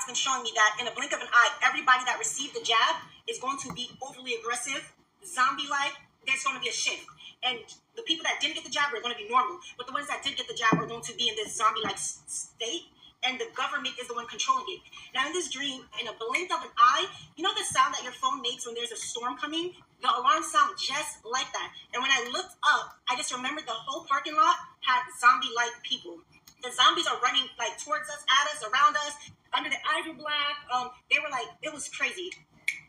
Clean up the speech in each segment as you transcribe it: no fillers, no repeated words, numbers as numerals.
been showing me that in a blink of an eye, everybody that received the jab is going to be overly aggressive, zombie-like. There's going to be a shift. And the people that didn't get the jab are going to be normal. But the ones that did get the jab are going to be in this zombie-like state. And the government is the one controlling it. Now, in this dream, in a blink of an eye, you know the sound that your phone makes when there's a storm coming? The alarm sound just like that. And when I looked up, I just remembered the whole parking lot had zombie-like people. The zombies are running like towards us, at us, around us, under the ivy black. They were like, it was crazy.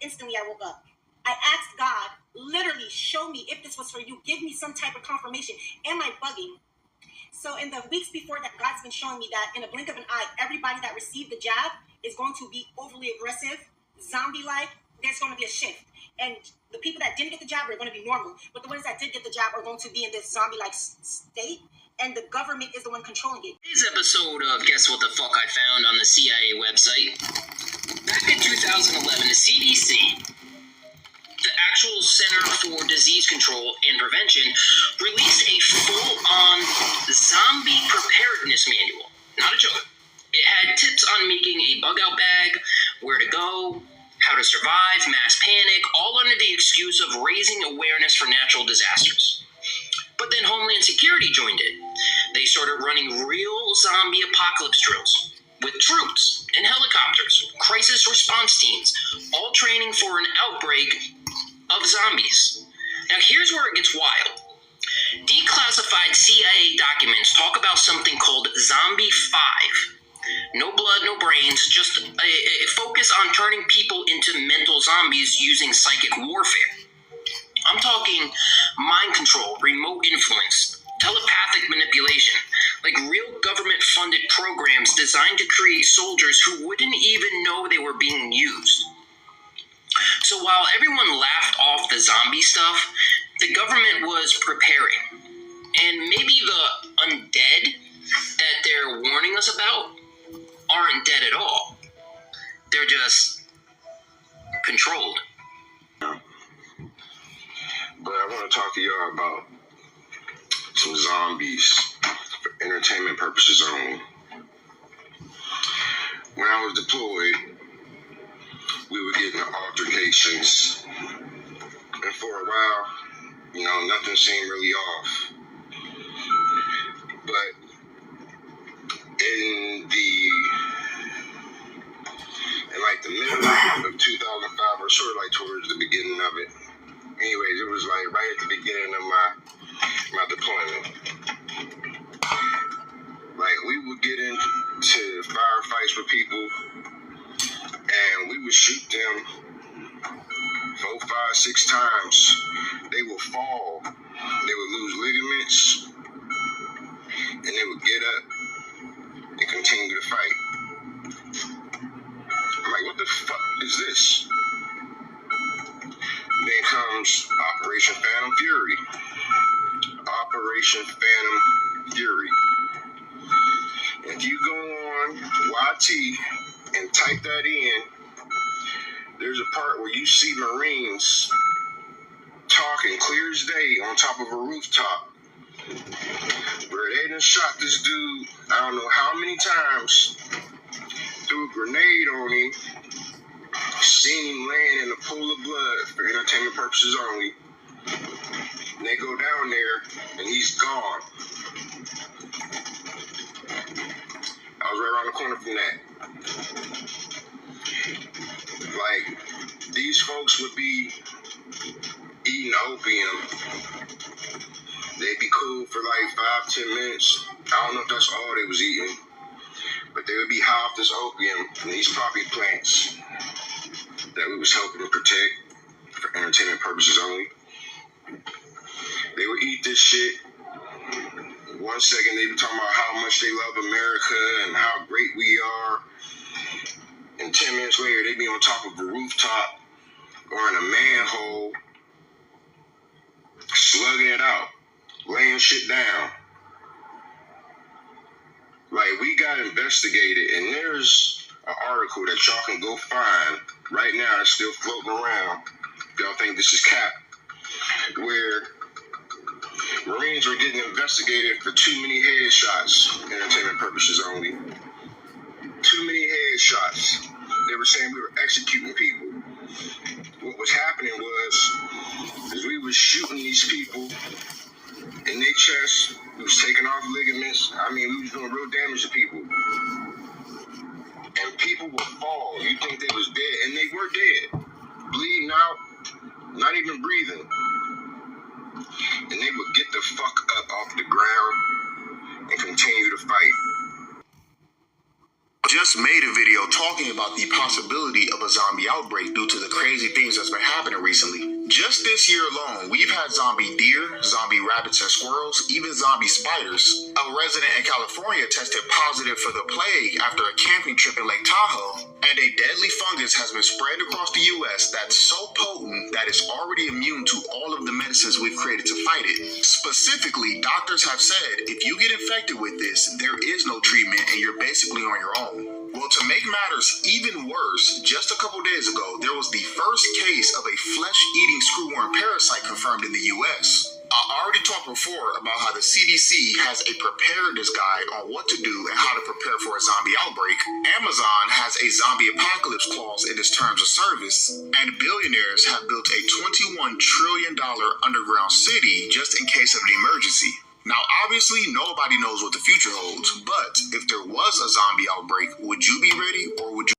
Instantly, I woke up. I asked God, literally, show me if this was for you. Give me some type of confirmation. Am I bugging? So in the weeks before that, God's been showing me that in a blink of an eye, everybody that received the jab is going to be overly aggressive, zombie-like. There's going to be a shift. And the people that didn't get the jab are going to be normal. But the ones that did get the jab are going to be in this zombie-like state. And the government is the one controlling it. Today's episode of Guess What the Fuck I Found on the CIA website. Back in 2011, the CDC, the actual Center for Disease Control and Prevention, released a full-on zombie preparedness manual. Not a joke. It had tips on making a bug-out bag, where to go, how to survive, mass panic, all under the excuse of raising awareness for natural disasters. But then Homeland Security joined it. They started running real zombie apocalypse drills with troops and helicopters, crisis response teams, all training for an outbreak of zombies. Now here's where it gets wild. Declassified CIA documents talk about something called Zombie 5. No blood, no brains, just a focus on turning people into mental zombies using psychic warfare. I'm talking mind control, remote influence, telepathic manipulation, like real government-funded programs designed to create soldiers who wouldn't even know they were being used. So while everyone laughed off the zombie stuff, the government was preparing. And maybe the undead that they're warning us about aren't dead at all. They're just controlled. But I want to talk to y'all about some zombies for entertainment purposes only. When I was deployed, we were getting altercations. And for a while, nothing seemed really off. But in the middle of 2005, or sort of like towards the beginning of it, anyways, it was like right at the beginning of my deployment. Like, we would get into firefights with people, and we would shoot them 4, 5, 6 times. They would fall. They would lose ligaments, and they would get up and continue to fight. I'm like, what the fuck is this? Then comes Operation Phantom Fury. Operation Phantom Fury. If you go on YT and type that in, there's a part where you see Marines talking clear as day on top of a rooftop, where they done shot this dude, I don't know how many times, threw a grenade on him, seen him laying in a pool of blood for entertainment purposes only. And they go down there, and he's gone. I was right around the corner from that. Like, these folks would be eating opium. They'd be cool for like 5-10 minutes. I don't know if that's all they was eating, but they would be high off this opium from these poppy plants that we was helping to protect for entertainment purposes only. They would eat this shit. 1 second they be talking about how much they love America and how great we are. And 10 minutes later they be on top of a rooftop or in a manhole, slugging it out, laying shit down. Like, we got investigated, and there's an article that y'all can go find right now that's still floating around. If y'all think this is cap, where Marines were getting investigated for too many headshots, entertainment purposes only. too many headshots. They were saying we were executing people. What was happening was, as we were shooting these people in their chest, we was taking off ligaments. I mean, we was doing real damage to people. And people would fall. You think they was dead, and they were dead. Bleeding out, not even breathing. And they would get the fuck up off the ground and continue to fight. Just made a video talking about the possibility of a zombie outbreak due to the crazy things that's been happening recently. Just this year alone, we've had zombie deer, zombie rabbits and squirrels, even zombie spiders. A resident in California tested positive for the plague after a camping trip in Lake Tahoe. And a deadly fungus has been spread across the U.S. that's so potent that it's already immune to all of the medicines we've created to fight it. Specifically, doctors have said if you get infected with this, there is no treatment and you're basically on your own. Well, to make matters even worse, just a couple days ago, there was the first case of a flesh-eating screwworm parasite confirmed in the U.S. I already talked before about how the CDC has a preparedness guide on what to do and how to prepare for a zombie outbreak. Amazon has a zombie apocalypse clause in its terms of service, and billionaires have built a $21 trillion underground city just in case of an emergency. Now, obviously, nobody knows what the future holds, but if there was a zombie outbreak, would you be ready or would you?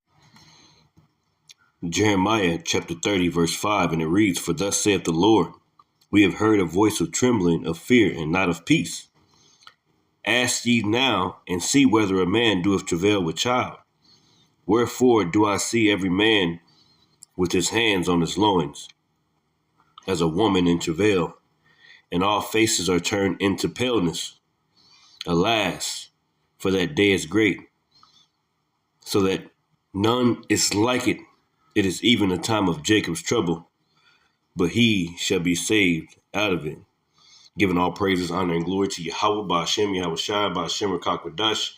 Jeremiah chapter 30, verse 5, and it reads, "For thus saith the Lord, we have heard a voice of trembling, of fear, and not of peace. Ask ye now, and see whether a man doeth travail with child. Wherefore do I see every man with his hands on his loins, as a woman in travail, and all faces are turned into paleness. Alas, for that day is great, so that none is like it. It is even a time of Jacob's trouble, but he shall be saved out of it." Giving all praises, honor, and glory to Yahweh, Ba'Shem, Yahweh Shai, Ba'Shem, Rakakwadash.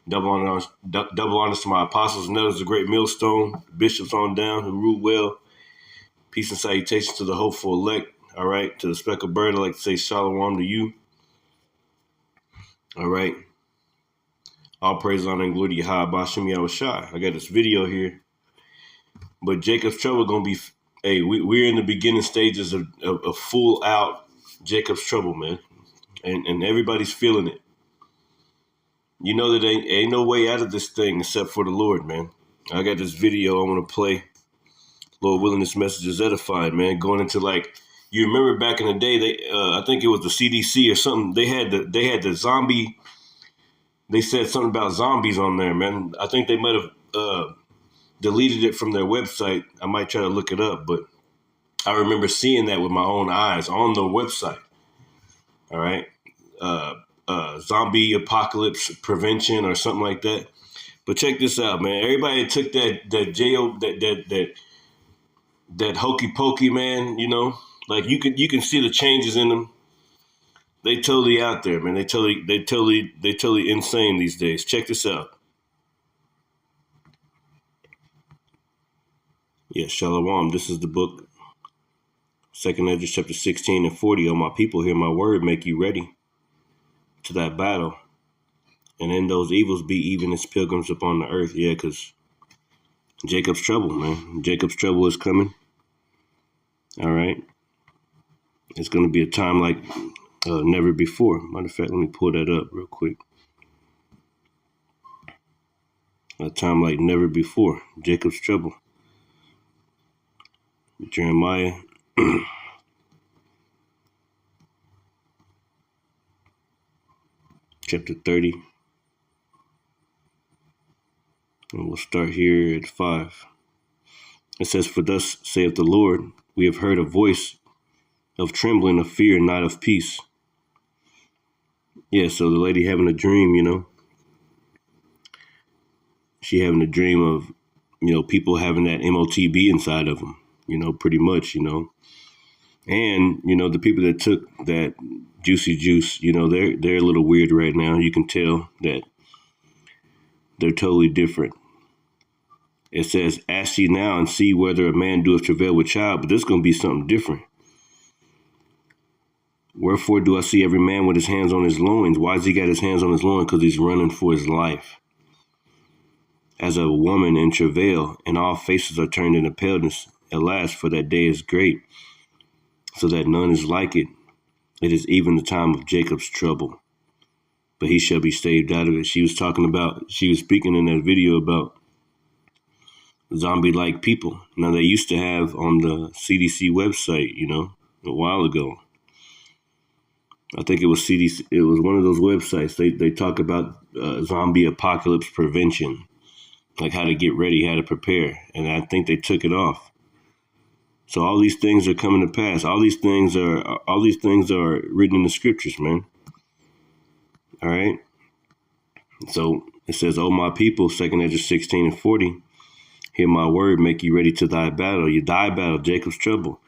Double honors to my apostles and others, the great millstone, bishops on down who rule well. Peace and salutations to the hopeful elect. All right, to the speckled bird, I'd like to say shalom to you. All right. All praise, honor, and glory to Yahweh, Ba'Shem, Yahweh Shai. I got this video here. But Jacob's trouble going to be, hey, we're in the beginning stages of full out Jacob's trouble, man. And everybody's feeling it. You know that ain't no way out of this thing except for the Lord, man. I got this video I want to play. Lord willing, this message is edified, man. Going into like, you remember back in the day, I think it was the CDC or something. They had the zombie. They said something about zombies on there, man. I think they might have deleted it from their website. I might try to look it up, but I remember seeing that with my own eyes on the website. All right. Zombie apocalypse prevention or something like that. But check this out, man. Everybody took that hokey pokey, man, you know, like you can see the changes in them. They totally out there, man. They totally insane these days. Check this out. Yeah, Shalom. This is the book, 2nd Ezra chapter 16 and 40. "O my people, hear my word, make you ready to that battle. And in those evils be even as pilgrims upon the earth." Yeah, because Jacob's trouble, man. Jacob's trouble is coming. All right. It's going to be a time like never before. Matter of fact, let me pull that up real quick. A time like never before. Jacob's trouble. Jeremiah chapter 30. And we'll start here at 5. It says, "For thus saith the Lord, we have heard a voice of trembling, of fear, not of peace." Yeah, so the lady having a dream, you know. She having a dream of, you know, people having that MOTB inside of them, you know, pretty much, you know. And, you know, the people that took that juicy juice, you know, they're a little weird right now. You can tell that they're totally different. It says, "Ask ye now and see whether a man doeth travail with child," but this is going to be something different. "Wherefore do I see every man with his hands on his loins?" Why has he got his hands on his loins? Because he's running for his life. as a woman in travail, and all faces are turned into paleness. At last, for that day is great, so that none is like it. It is even the time of Jacob's trouble, but he shall be saved out of it. She was speaking in that video about zombie-like people. Now, they used to have on the CDC website, a while ago. I think it was CDC. It was one of those websites. They talk about zombie apocalypse prevention, like how to get ready, how to prepare. And I think they took it off. So all these things are coming to pass. All these things are written in the scriptures, man. All right. So it says, "Oh, my people," 2 Ezra 16:40, "hear my word, make you ready to thy battle. You thy battle, Jacob's trouble.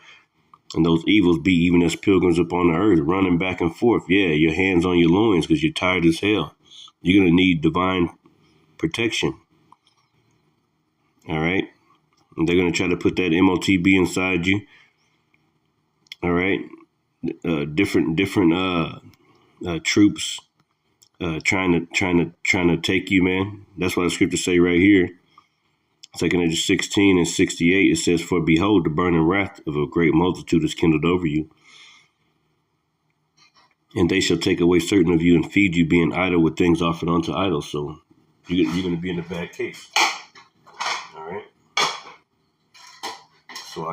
And those evils be even as pilgrims upon the earth, running back and forth. Yeah, your hands on your loins because you're tired as hell. You're going to need divine protection. All right. And they're going to try to put that MOTB inside you. All right. Different troops trying to take you, man. That's why the scriptures say right here, 2 Ezra 16:68, it says, "For behold, the burning wrath of a great multitude is kindled over you. And they shall take away certain of you and feed you, being idle with things offered unto idols." So you're going to be in a bad case. All right. So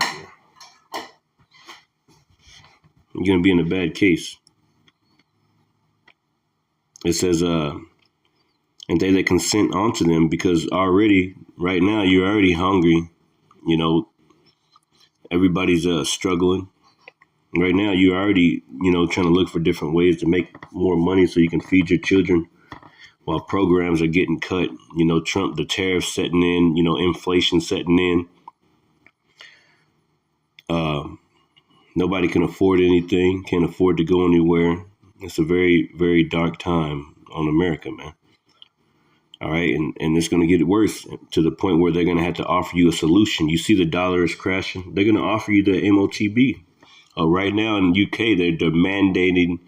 you're going to be in a bad case. It says, "And they that consent unto them," because already, right now, you're already hungry. Everybody's struggling. Right now, you're already, trying to look for different ways to make more money so you can feed your children while programs are getting cut. Trump, the tariffs setting in, inflation setting in. Nobody can afford anything, can't afford to go anywhere. It's a very, very dark time on America, man. All right. And it's going to get worse to the point where they're going to have to offer you a solution. You see the dollar is crashing. They're going to offer you the MOTB. Right now in the UK, they're mandating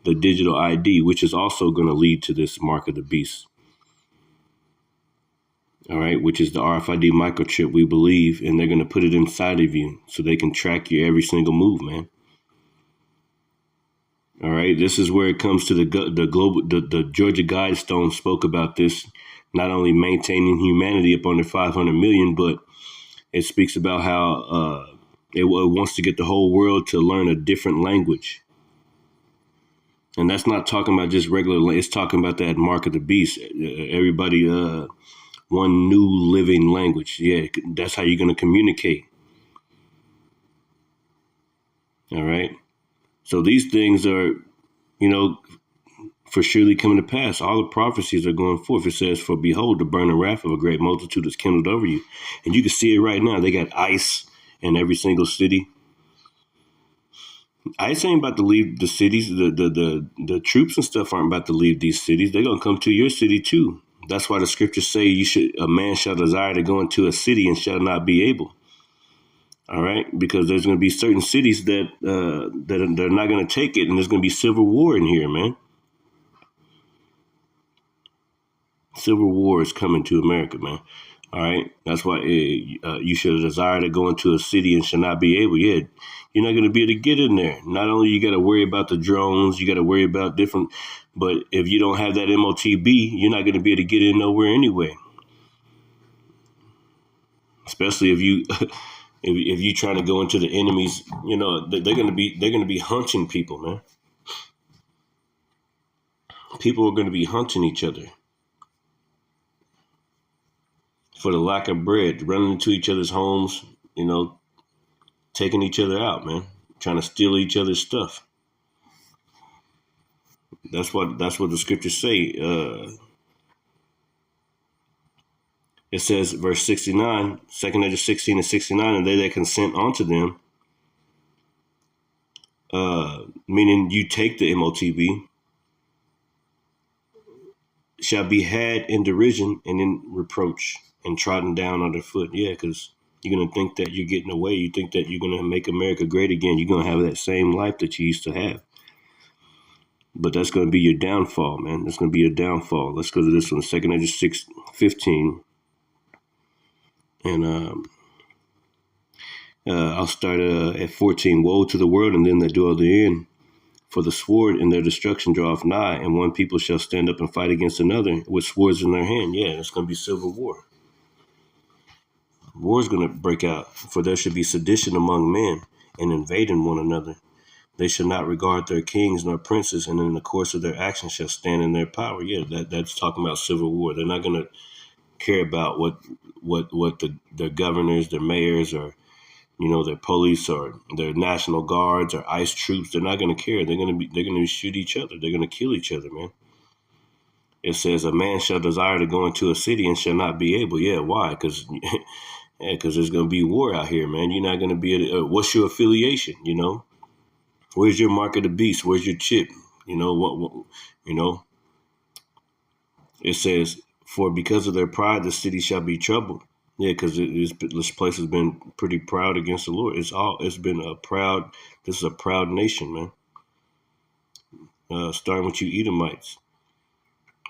the digital ID, which is also going to lead to this mark of the beast. All right. Which is the RFID microchip, we believe. And they're going to put it inside of you so they can track your every single move, man. All right. This is where it comes to the Georgia Guidestone spoke about this, not only maintaining humanity up under 500 million, but it speaks about how it wants to get the whole world to learn a different language. And that's not talking about just regular. It's talking about that mark of the beast. Everybody, one new living language. Yeah, that's how you're going to communicate. All right. So these things are, for surely coming to pass. All the prophecies are going forth. It says, "For behold, the burning wrath of a great multitude is kindled over you." And you can see it right now. They got ICE in every single city. ICE ain't about to leave the cities. The troops and stuff aren't about to leave these cities. They're going to come to your city too. That's why the scriptures say a man shall desire to go into a city and shall not be able. All right, because there's going to be certain cities that they're not going to take it, and there's going to be civil war in here, man. Civil war is coming to America, man. All right, that's why you should desire to go into a city and shall not be able. Yeah, you're not going to be able to get in there. Not only you got to worry about the drones, you got to worry about different. But if you don't have that MOTB, you're not going to be able to get in nowhere anyway. Especially if you. If you're trying to go into the enemies, they're going to be hunting people, man. People are going to be hunting each other for the lack of bread, running into each other's homes, taking each other out, man, trying to steal each other's stuff. That's what the scriptures say. It says, verse 69, 2 Ezra 16:69, "And they that consent unto them," meaning you take the MOTB, "shall be had in derision and in reproach and trodden down underfoot." Yeah, because you're going to think that you're getting away. You think that you're going to make America great again. You're going to have that same life that you used to have. But that's going to be your downfall, man. That's going to be your downfall. Let's go to this one, 2 Ezra 6:15. And I'll start at 14. Woe to the world and them that dwell therein. For the sword and their destruction draweth nigh, and one people shall stand up and fight against another with swords in their hand. Yeah, it's going to be civil war. War is going to break out, for there should be sedition among men and invading one another. They shall not regard their kings nor princes, and in the course of their actions shall stand in their power. Yeah, that's talking about civil war. They're not going to care about what their governors, their mayors, or their police or their national guards or ICE troops. They're not going to care. They're going to shoot each other. They're going to kill each other, man. It says a man shall desire to go into a city and shall not be able. Yeah, why? Because there's going to be war out here, man. You're not going to be able to, what's your affiliation? Where's your mark of the beast? Where's your chip? It says, for because of their pride, the city shall be troubled. Yeah, because this place has been pretty proud against the Lord. It's been a proud. This is a proud nation, man. Starting with you Edomites.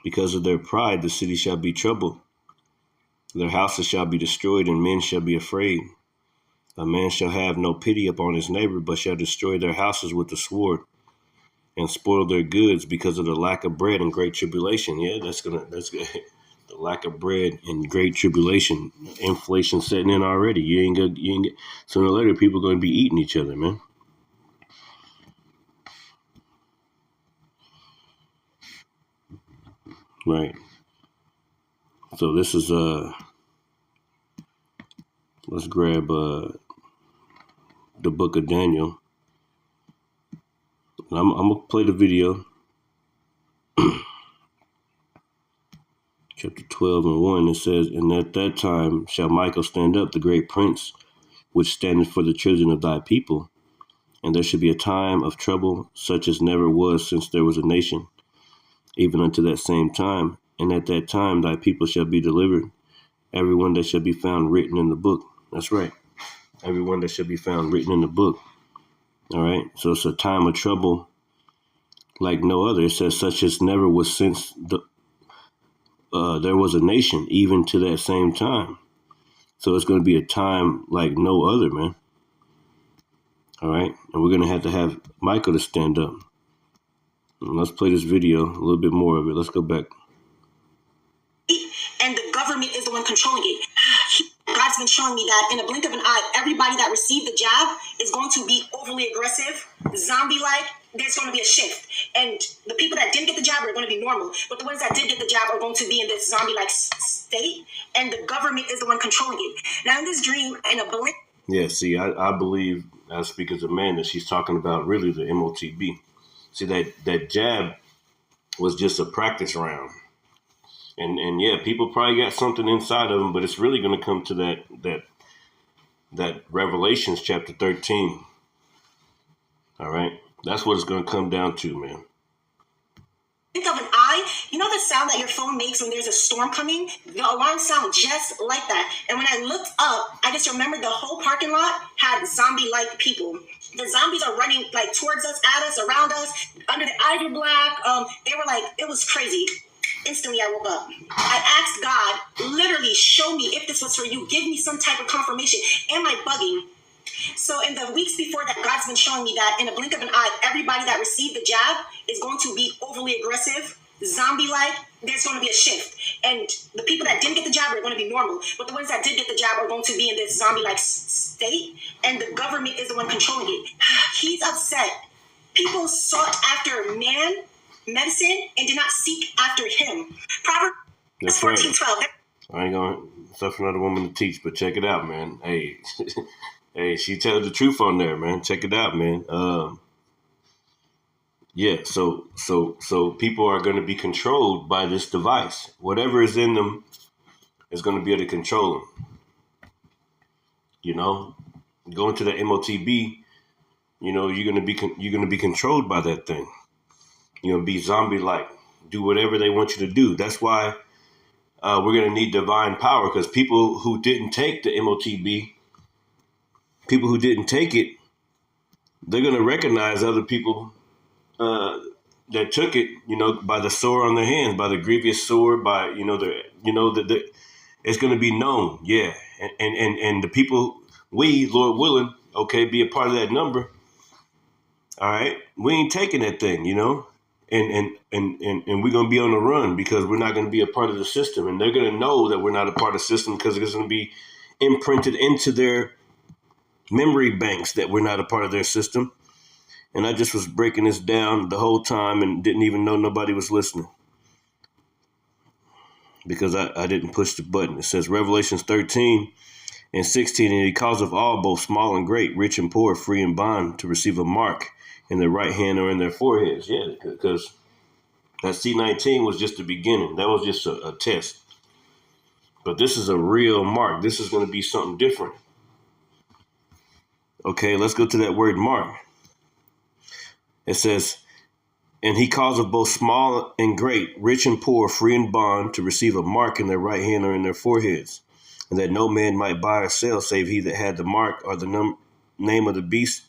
Because of their pride, the city shall be troubled. Their houses shall be destroyed, and men shall be afraid. A man shall have no pity upon his neighbor, but shall destroy their houses with the sword, and spoil their goods because of the lack of bread and great tribulation. Yeah, that's good. The lack of bread and great tribulation, inflation setting in already. You ain't get, sooner or later people are going to be eating each other, man. Right. So this is let's grab the book of Daniel. I'm gonna play the video. Chapter 12 and 1, it says, and at that time shall Michael stand up, the great prince, which standeth for the children of thy people. And there should be a time of trouble, such as never was since there was a nation, even unto that same time. And at that time thy people shall be delivered, everyone that shall be found written in the book. That's right. Everyone that shall be found written in the book. All right. So it's a time of trouble like no other. It says, such as never was since there was a nation, even to that same time. So it's going to be a time like no other, man. All right. And we're going to have Michael to stand up. And let's play this video, a little bit more of it. Let's go back. And the government is the one controlling it. God's been showing me that in a blink of an eye, everybody that received the jab is going to be overly aggressive, zombie-like. There's going to be a shift. And the people that didn't get the jab are going to be normal. But the ones that did get the jab are going to be in this zombie-like state. And the government is the one controlling it. Now, in this dream, in a blink. Yeah, see, I believe, I speak as a man, that she's talking about really the MOTB. See, that jab was just a practice round. And yeah, people probably got something inside of them, but it's really going to come to that Revelations chapter 13. All right. That's what it's going to come down to, man. Think of an eye. You know the sound that your phone makes when there's a storm coming? The alarm sound just like that. And when I looked up, I just remembered the whole parking lot had zombie-like people. The zombies are running like towards us, at us, around us, under the ivy black. They were like, it was crazy. Instantly, I woke up. I asked God, literally, show me if this was for you. Give me some type of confirmation. Am I bugging? So in the weeks before that, God's been showing me that in a blink of an eye, everybody that received the jab is going to be overly aggressive, zombie-like. There's going to be a shift. And the people that didn't get the jab are going to be normal. But the ones that did get the jab are going to be in this zombie-like state. And the government is the one controlling it. He's upset. People sought after man, medicine, and did not seek after him. Proverbs 14:12. I ain't going to suffer another woman to teach, but check it out, man. Hey, hey, she tells the truth on there, man. Check it out, man. Yeah, so people are going to be controlled by this device. Whatever is in them is going to be able to control them. You know, going to the MOTB, you know, you're going to be controlled by that thing. You're going to be zombie-like. Do whatever they want you to do. That's why we're going to need divine power, because people who didn't take the MOTB, people who didn't take it, they're going to recognize other people that took it, you know, by the sore on their hands, by the grievous sore, by, It's going to be known, yeah. And the people, we, Lord willing, okay, be a part of that number. All right, we ain't taking that thing, you know, and we're going to be on the run because we're not going to be a part of the system, and they're going to know that we're not a part of the system because it's going to be imprinted into their memory banks that we're not a part of their system. And I just was breaking this down the whole time and didn't even know nobody was listening because I didn't push the button. It says Revelations 13 and 16, and he calls of all, both small and great, rich and poor, free and bond, to receive a mark in their right hand or in their foreheads. Yeah, because that C-19 was just the beginning. That was just a test. But this is a real mark. This is going to be something different. Okay, let's go to that word mark. It says, and he calls of both small and great, rich and poor, free and bond, to receive a mark in their right hand or in their foreheads, and that no man might buy or sell save he that had the mark or the name of the beast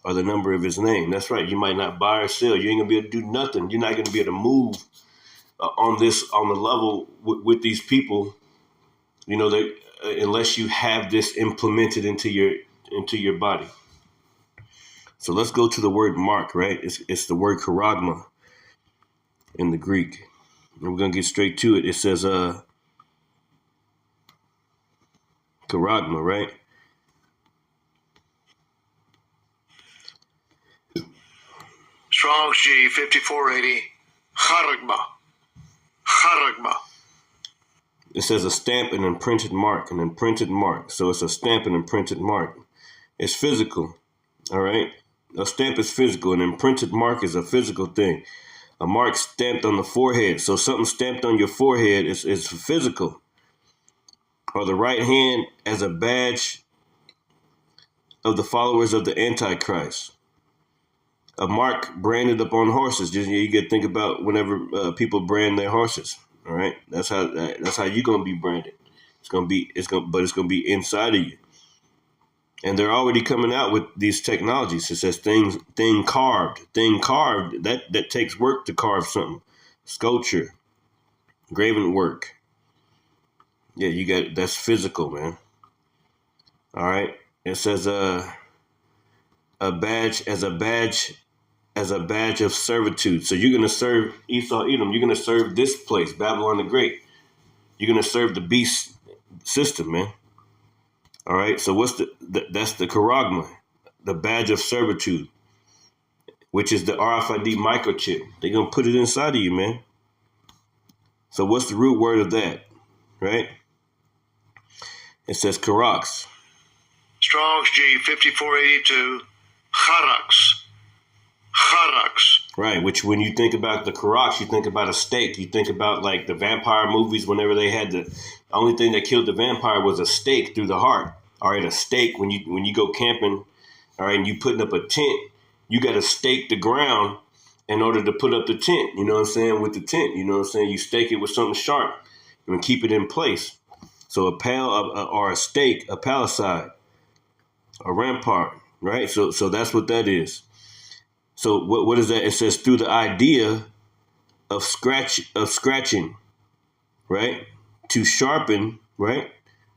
or the number of his name. That's right. You might not buy or sell. You ain't going to be able to do nothing. You're not going to be able to move on the level with these people, you know, unless you have this implemented into your body. So let's go to the word mark, right? It's the word charagma in the Greek. And we're going to get straight to it. It says charagma, right? Strong's G 5480. Charagma. Charagma. It says a stamp and imprinted mark, an imprinted mark. So it's a stamp and imprinted mark. It's physical, all right? A stamp is physical. An imprinted mark is a physical thing. A mark stamped on the forehead. So something stamped on your forehead is physical. Or the right hand as a badge of the followers of the Antichrist. A mark branded upon horses. Just, you get to think about whenever people brand their horses. All right, that's how you're gonna be branded. But it's gonna be inside of you. And they're already coming out with these technologies. It says thing carved. That takes work to carve something. Sculpture, graven work. Yeah, that's physical, man. All right. It says a badge as a badge of servitude. So you're gonna serve Esau, Edom. You're gonna serve this place, Babylon the Great. You're gonna serve the beast system, man. All right, so that's the charagma, the badge of servitude, which is the RFID microchip. They're going to put it inside of you, man. So what's the root word of that, right? It says charax. Strong's G 5482. Charax. Charax. Right, which when you think about the charax, you think about a stake. You think about like the vampire movies whenever they had the only thing that killed the vampire was a stake through the heart. All right, a stake when you go camping, all right, and you putting up a tent, you got to stake the ground in order to put up the tent. You know what I'm saying? With the tent, you know what I'm saying? You stake it with something sharp and keep it in place. So a pal or a stake, a palisade, a rampart, right? So that's what that is. So what is that? It says through the idea of scratching, right? To sharpen, right?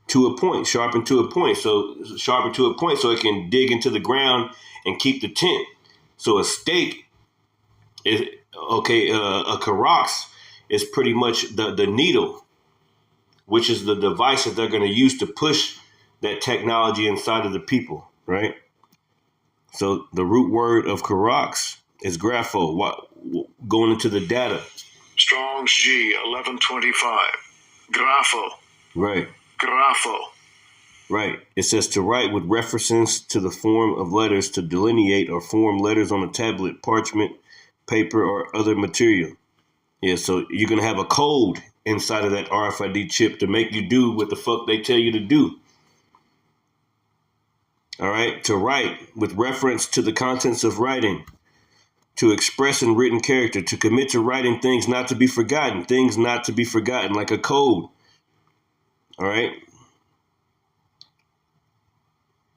To a point, sharpen to a point. So sharpen to a point so it can dig into the ground and keep the tent. So a stake is okay. A charax is pretty much the needle, which is the device that they're going to use to push that technology inside of the people, right? So the root word of charax is grapho, going into the data. Strong's G 1125. Grapho. Right. Grapho. Right. It says to write with references to the form of letters, to delineate or form letters on a tablet, parchment, paper, or other material. Yeah, so you're going to have a code inside of that RFID chip to make you do what the fuck they tell you to do. All right. To write with reference to the contents of writing, to express in written character, to commit to writing things not to be forgotten, like a code. All right.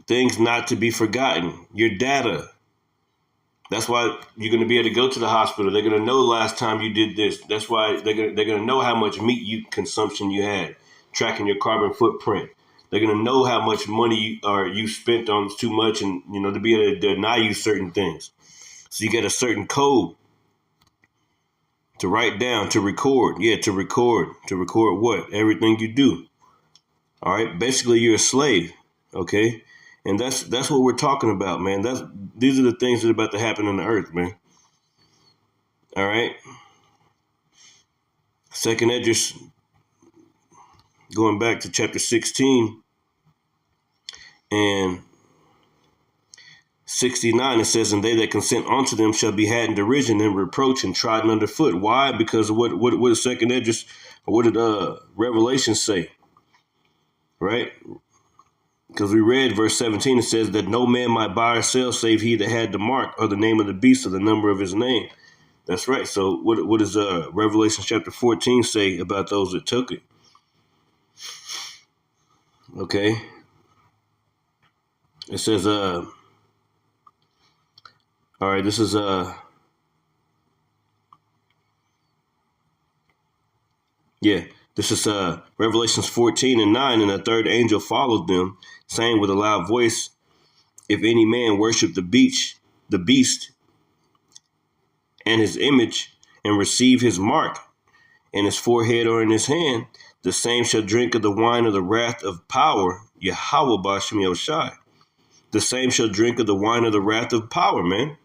Things not to be forgotten. Your data. That's why you're going to be able to go to the hospital. They're going to know last time you did this. That's why they're going to know how much meat consumption you had. tracking your carbon footprint. They're going to know how much money you spent on too much, and to be able to deny you certain things. So you get a certain code to write down, to record. Yeah, to record what? Everything you do. All right. Basically, you're a slave. Okay. And that's what we're talking about, man. These are the things that are about to happen on the earth, man. All right. Second Esdras, going back to chapter 16 and 69, it says, "And they that consent unto them shall be had in derision and reproach and trodden underfoot." Why? Because of what did Second Esdras, or what did Revelation say? Right? Because we read verse 17, it says that no man might buy or sell save he that had the mark or the name of the beast or the number of his name. That's right. So what does Revelation chapter 14 say about those that took it? Okay. It says, all right, this is this is Revelations 14:9, "And a third angel followed them, saying with a loud voice, If any man worship the beast and his image, and receive his mark in his forehead or in his hand, the same shall drink of the wine of the wrath of power, Yahweh Bashem Yoshai. The same shall drink of the wine of the wrath of power, man,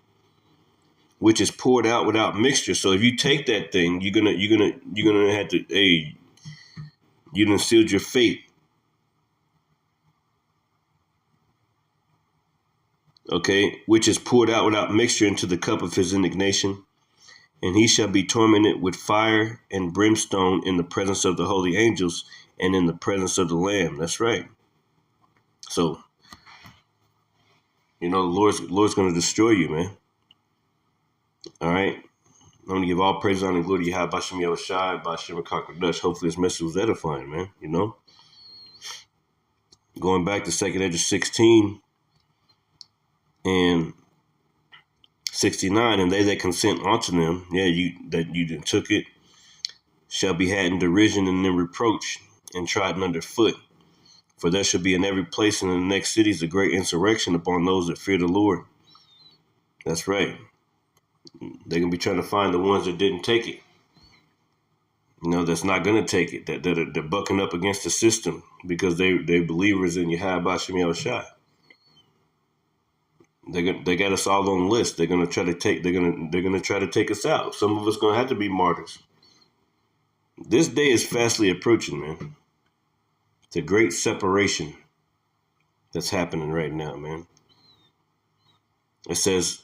which is poured out without mixture." So if you take that thing, you're gonna have to, hey, you done sealed your fate. Okay, which is poured out without mixture into the cup of his indignation. And he shall be tormented with fire and brimstone in the presence of the holy angels and in the presence of the Lamb. That's right. So, the Lord's going to destroy you, man. All right. I'm going to give all praise, honor, and glory to Yahweh Bashem Yahushai, Bashem Dutch. Hopefully this message was edifying, man. Going back to 2 Esdras 16 and 69, "And they that consent unto them," you took it, "shall be had in derision and in reproach and trodden under foot. For there shall be in every place in the next cities a great insurrection upon those that fear the Lord." That's right. They're going to be trying to find the ones that didn't take it. That's not going to take it. They're bucking up against the system because they're believers in Yahweh Bashem Yahushai. They got us all on list. They're gonna try to take us out. Some of us gonna have to be martyrs. This day is fastly approaching, man. It's a great separation that's happening right now, man. It says,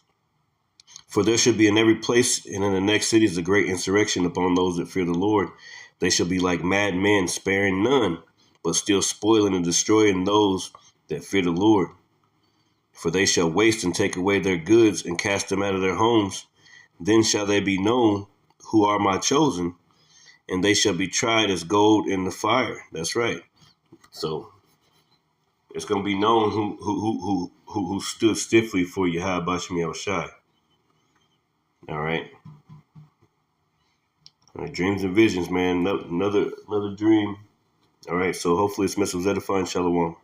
"For there shall be in every place and in the next cities a great insurrection upon those that fear the Lord. They shall be like mad men, sparing none, but still spoiling and destroying those that fear the Lord. For they shall waste and take away their goods and cast them out of their homes. Then shall they be known who are my chosen, and they shall be tried as gold in the fire." That's right. So it's going to be known who stood stiffly for Yahweh Bashem Yahushai. All right. Dreams and visions, man. Another dream. All right. So hopefully this message was edifying. Shalom.